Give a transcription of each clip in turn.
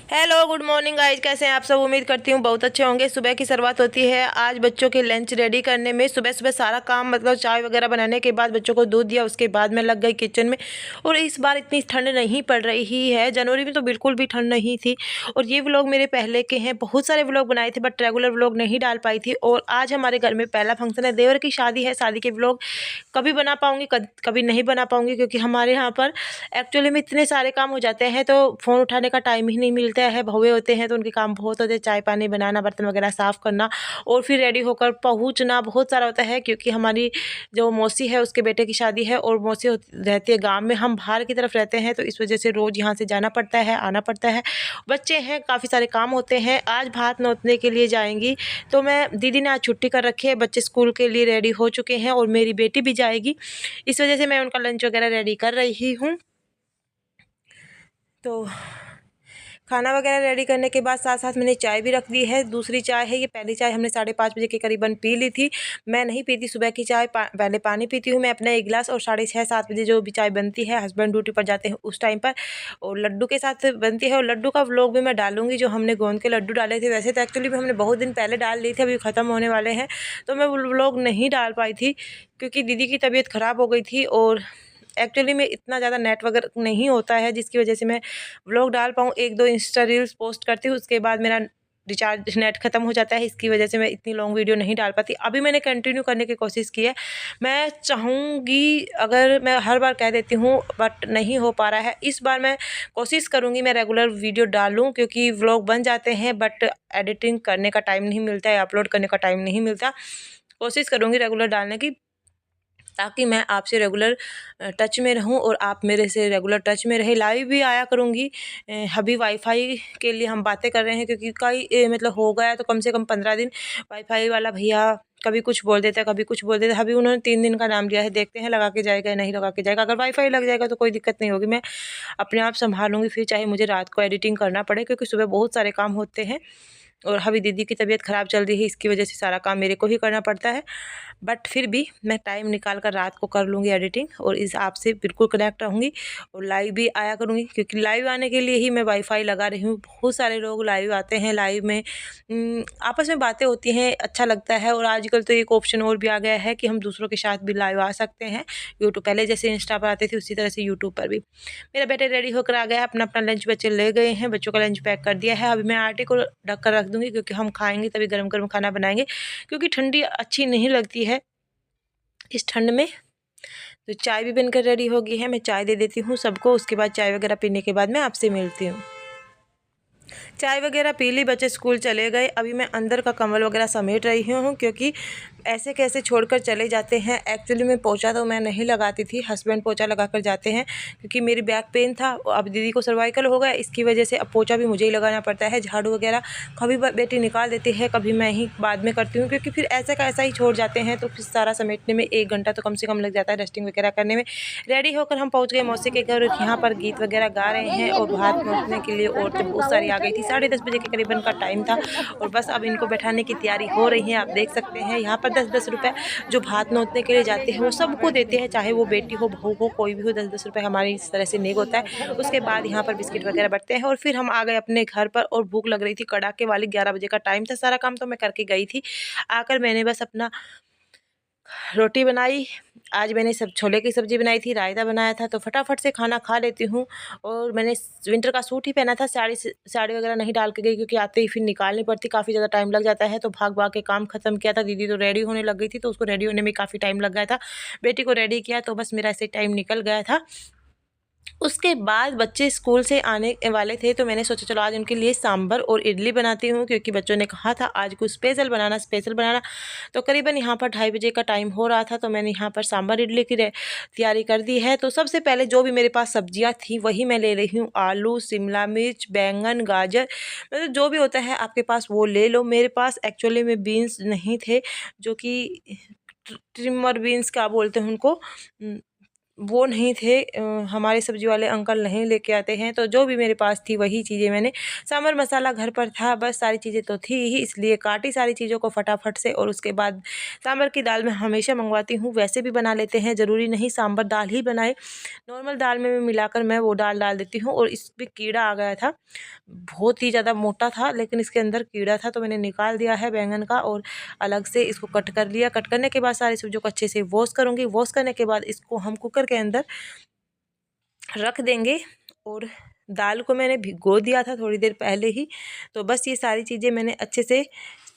Hello good morning guys, कैसे हैं आप सब। उम्मीद करती हूँ बहुत अच्छे होंगे। सुबह की शुरुआत होती है आज बच्चों के लंच रेडी करने में। सुबह सुबह सारा काम मतलब चाय वगैरह बनाने के बाद बच्चों को दूध दिया, उसके बाद मैं लग गई किचन में। और इस बार इतनी ठंड नहीं पड़ रही है। जनवरी में तो बिल्कुल भी ठंड नहीं थी। और ये व्लॉग मेरे पहले के हैं, बहुत सारे व्लॉग बनाए थे बट रेगुलर व्लॉग नहीं डाल पाई थी। और आज हमारे घर में पहला फंक्शन है, देवर की शादी है। शादी के व्लॉग कभी बना पाऊँगी, कभी नहीं बना पाऊँगी, क्योंकि हमारे यहाँ पर एक्चुअली में इतने सारे काम हो जाते हैं तो फ़ोन उठाने का टाइम ही नहीं मिलता है। बहुए होते हैं तो उनके काम बहुत होते हैं, चाय पानी बनाना, बर्तन वगैरह साफ़ करना और फिर रेडी होकर पहुंचना बहुत सारा होता है। क्योंकि हमारी जो मौसी है उसके बेटे की शादी है और मौसी रहती है गांव में, हम बाहर की तरफ रहते हैं, तो इस वजह से रोज़ यहाँ से जाना पड़ता है, आना पड़ता है। बच्चे हैं, काफ़ी सारे काम होते हैं। आज भात नोतने के लिए जाएंगी, तो मैं दीदी ने आज छुट्टी कर रखी है, बच्चे स्कूल के लिए रेडी हो चुके हैं और मेरी बेटी भी जाएगी। इस वजह से मैं उनका लंच वगैरह रेडी कर रही हूँ। तो खाना वगैरह रेडी करने के बाद साथ साथ मैंने चाय भी रख दी है। दूसरी चाय है, ये पहली चाय हमने 5:30 बजे के करीबन पी ली थी। मैं नहीं पीती सुबह की चाय, पहले पानी पीती हूँ मैं अपना 1 गिलास, और 6:30-7 बजे जो भी चाय बनती है, हस्बैंड ड्यूटी पर जाते हैं उस टाइम पर, और लड्डू के साथ बनती है। और लड्डू का व्लॉग भी मैं डालूंगी, जो हमने गोंद के लड्डू डाले थे। वैसे तो एक्चुअली हमने बहुत दिन पहले डाल लिए थे, अभी ख़त्म होने वाले हैं, तो मैं वो व्लॉग नहीं डाल पाई थी क्योंकि दीदी की तबीयत ख़राब हो गई थी। और एक्चुअली में इतना ज़्यादा नेट वगैरह नहीं होता है जिसकी वजह से मैं व्लॉग डाल पाऊँ। 1-2 इंस्टा रील्स पोस्ट करती हूँ, उसके बाद मेरा रिचार्ज नेट ख़त्म हो जाता है। इसकी वजह से मैं इतनी लॉन्ग वीडियो नहीं डाल पाती। अभी मैंने कंटिन्यू करने की कोशिश की है। मैं चाहूँगी, अगर मैं हर बार कह देती हूँ बट नहीं हो पा रहा है, इस बार मैं कोशिश करूँगी मैं रेगुलर वीडियो डालूँ, क्योंकि व्लॉग बन जाते हैं बट एडिटिंग करने का टाइम नहीं मिलता है, अपलोड करने का टाइम नहीं मिलता। कोशिश करूँगी रेगुलर डालने की, ताकि मैं आपसे रेगुलर टच में रहूं और आप मेरे से रेगुलर टच में रहे। लाइव भी आया करूंगी। अभी वाईफाई के लिए हम बातें कर रहे हैं, क्योंकि कई मतलब हो गया तो कम से कम 15 दिन वाईफाई वाला भैया कभी कुछ बोल देता है, कभी कुछ बोल देता है। अभी उन्होंने 3 दिन का नाम लिया है, देखते हैं लगा के जाएगा या नहीं लगा के जाएगा। अगर वाईफाई लग जाएगा तो कोई दिक्कत नहीं होगी, मैं अपने आप संभालूंगी, फिर चाहे मुझे रात को एडिटिंग करना पड़े, क्योंकि सुबह बहुत सारे काम होते हैं। और अभी दीदी की तबीयत ख़राब चल रही है, इसकी वजह से सारा काम मेरे को ही करना पड़ता है। बट फिर भी मैं टाइम निकाल कर रात को कर लूँगी एडिटिंग, और इस आपसे से बिल्कुल कनेक्ट रहूँगी और लाइव भी आया करूँगी, क्योंकि लाइव आने के लिए ही मैं वाईफाई लगा रही हूँ। बहुत सारे लोग लाइव आते हैं, लाइव में आपस में बातें होती हैं, अच्छा लगता है। और आजकल तो एक ऑप्शन और भी आ गया है कि हम दूसरों के साथ भी लाइव आ सकते हैं यूट्यूब। पहले जैसे इंस्टा पर आते थे उसी तरह से यूट्यूब पर भी। मेरा बेटा रेडी होकर आ गया है, अपना अपना लंच बच्चे ले गए हैं, बच्चों का लंच पैक कर दिया है। अभी मैं आटे को ढक कर रख दूँगी, क्योंकि हम खाएँगे तभी गरम गरम खाना बनाएँगे, क्योंकि ठंडी अच्छी नहीं लगती है इस ठंड में। तो चाय भी बनकर रेडी हो गई है, मैं चाय दे देती हूँ सबको, उसके बाद चाय वगैरह पीने के बाद मैं आपसे मिलती हूँ। चाय वगैरह पी ली, बच्चे स्कूल चले गए। अभी मैं अंदर का कंबल वगैरह समेट रही हूँ, क्योंकि ऐसे कैसे छोड़कर चले जाते हैं। एक्चुअली में पोछा तो मैं नहीं लगाती थी, हस्बैंड पोछा लगा कर जाते हैं, क्योंकि मेरी बैक पेन था। अब दीदी को सर्वाइकल हो गया, इसकी वजह से अब पोछा भी मुझे ही लगाना पड़ता है। झाड़ू वगैरह कभी बेटी निकाल देती है, कभी मैं ही बाद में करती हूँ, क्योंकि फिर ऐसे का ऐसा ही छोड़ जाते हैं, तो फिर सारा समेटने में 1 घंटा तो कम से कम लग जाता है, डस्टिंग वगैरह करने में। रेडी होकर हम पहुँच गए मौसी के घर। यहाँ पर गीत वगैरह गा रहे हैं और भात नोतने के लिए औरतें बहुत सारी आ गई थी। 10:30 बजे के करीबन का टाइम था, और बस अब इनको बैठाने की तैयारी हो रही है। आप देख सकते हैं यहाँ पर 10-10 रुपये जो भात नोतने के लिए जाते हैं वो सबको देते हैं, चाहे वो बेटी हो, बहू हो, कोई भी हो। 10-10 रुपये हमारी इस तरह से नेक होता है। उसके बाद यहाँ पर बिस्किट वगैरह बंटते हैं, और फिर हम आ गए अपने घर पर। और भूख लग रही थी कड़ाके वाली, 11 बजे का टाइम था। सारा काम तो मैं करके गई थी। आकर मैंने बस अपना रोटी बनाई। आज मैंने सब छोले की सब्ज़ी बनाई थी, रायता बनाया था, तो फटाफट से खाना खा लेती हूँ। और मैंने विंटर का सूट ही पहना था, साड़ी वगैरह नहीं डाल के गई, क्योंकि आते ही फिर निकालनी पड़ती, काफ़ी ज़्यादा टाइम लग जाता है। तो भाग भाग के काम ख़त्म किया था। दीदी तो रेडी होने लग गई थी, तो उसको रेडी होने में काफ़ी टाइम लग गया था। बेटी को रेडी किया, तो बस मेरा ऐसे टाइम निकल गया था। उसके बाद बच्चे स्कूल से आने वाले थे, तो मैंने सोचा चलो आज उनके लिए सांभर और इडली बनाती हूँ, क्योंकि बच्चों ने कहा था आज कुछ स्पेशल बनाना। तो करीबन यहाँ पर 2:30 बजे का टाइम हो रहा था, तो मैंने यहाँ पर सांभर इडली की तैयारी कर दी है। तो सबसे पहले जो भी मेरे पास सब्जियाँ थी वही मैं ले रही हूँ। आलू, शिमला मिर्च, बैंगन, गाजर, मतलब जो भी होता है आपके पास वो ले लो। मेरे पास एक्चुअली में बीन्स नहीं थे, जो कि ट्रिमर बीन्स क्या बोलते हैं उनको, वो नहीं थे, हमारे सब्जी वाले अंकल नहीं लेके आते हैं, तो जो भी मेरे पास थी वही चीज़ें मैंने, सांभर मसाला घर पर था, बस सारी चीज़ें तो थी ही, इसलिए काटी सारी चीज़ों को फटाफट से। और उसके बाद सांभर की दाल मैं हमेशा मंगवाती हूँ, वैसे भी बना लेते हैं, ज़रूरी नहीं सांभर दाल ही बनाए, नॉर्मल दाल में मिलाकर मैं वो दाल डाल देती हूँ। और इसमें कीड़ा आ गया था, बहुत ही ज़्यादा मोटा था, लेकिन इसके अंदर कीड़ा था, तो मैंने निकाल दिया है बैंगन का और अलग से इसको कट कर लिया। कट करने के बाद सारी सब्जियों को अच्छे से वॉश करूँगी। वॉश करने के बाद इसको हम कुकर के अंदर रख देंगे। और दाल को मैंने भिगो दिया था थोड़ी देर पहले ही, तो बस ये सारी चीज़ें मैंने अच्छे से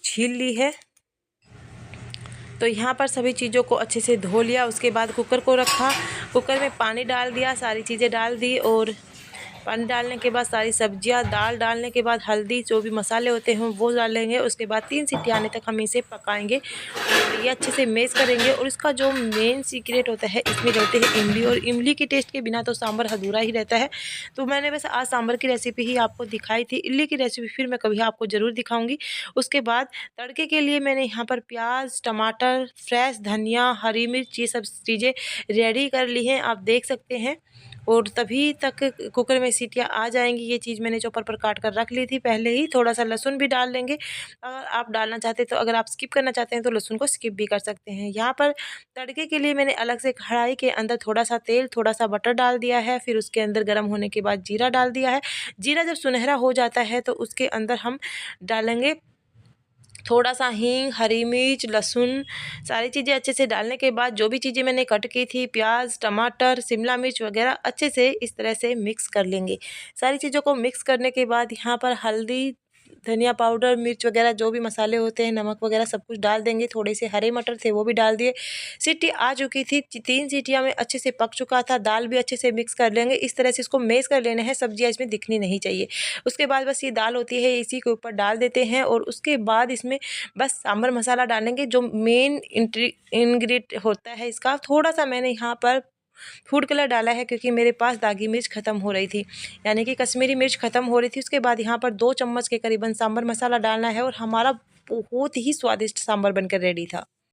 छील ली है। तो यहाँ पर सभी चीज़ों को अच्छे से धो लिया। उसके बाद कुकर को रखा, कुकर में पानी डाल दिया, सारी चीज़ें डाल दी। और पानी डालने के बाद सारी सब्जियां, दाल डालने के बाद हल्दी, जो भी मसाले होते हैं वो डालेंगे। उसके बाद 3 सीटी आने तक हम इसे पकाएंगे और ये अच्छे से मैश करेंगे। और इसका जो मेन सीक्रेट होता है, इसमें रहते हैं इमली, और इमली के टेस्ट के बिना तो सांभर अधूरा ही रहता है। तो मैंने बस आज सांभर की रेसिपी ही आपको दिखाई थी, इमली की रेसिपी फिर मैं कभी आपको ज़रूर दिखाऊँगी। उसके बाद तड़के के लिए मैंने यहाँ पर प्याज, टमाटर, फ्रेश धनिया, हरी मिर्च, ये सब चीज़ें रेडी कर ली हैं, आप देख सकते हैं। और तभी तक कुकर में सीटियाँ आ जाएंगी। ये चीज़ मैंने चॉपर पर काट कर रख ली थी पहले ही। थोड़ा सा लहसुन भी डाल लेंगे अगर आप डालना चाहते हैं, तो अगर आप स्किप करना चाहते हैं तो लहसुन को स्किप भी कर सकते हैं। यहाँ पर तड़के के लिए मैंने अलग से कढ़ाई के अंदर थोड़ा सा तेल, थोड़ा सा बटर डाल दिया है। फिर उसके अंदर गर्म होने के बाद जीरा डाल दिया है। जीरा जब सुनहरा हो जाता है तो उसके अंदर हम डालेंगे थोड़ा सा हींग, हरी मिर्च, लहसुन, सारी चीज़ें अच्छे से डालने के बाद जो भी चीज़ें मैंने कट की थी, प्याज, टमाटर, शिमला मिर्च वगैरह, अच्छे से इस तरह से मिक्स कर लेंगे। सारी चीज़ों को मिक्स करने के बाद यहाँ पर हल्दी, धनिया पाउडर, मिर्च वगैरह, जो भी मसाले होते हैं, नमक वगैरह सब कुछ डाल देंगे। थोड़े से हरे मटर थे वो भी डाल दिए। सीटी आ चुकी थी, 3 सीटियाँ में अच्छे से पक चुका था। दाल भी अच्छे से मिक्स कर लेंगे, इस तरह से इसको मैश कर लेना है, सब्जियाँ इसमें दिखनी नहीं चाहिए। उसके बाद बस ये दाल होती है, इसी के ऊपर डाल देते हैं। और उसके बाद इसमें बस सांभर मसाला डालेंगे, जो मेन इंग्रेडिएंट होता है इसका। थोड़ा सा मैंने यहाँ पर फूड कलर डाला है, क्योंकि मेरे पास दागी मिर्च ख़त्म हो रही थी, यानी कि कश्मीरी मिर्च ख़त्म हो रही थी। उसके बाद यहाँ पर 2 चम्मच के करीबन सांभर मसाला डालना है और हमारा बहुत ही स्वादिष्ट सांभर बनकर रेडी था।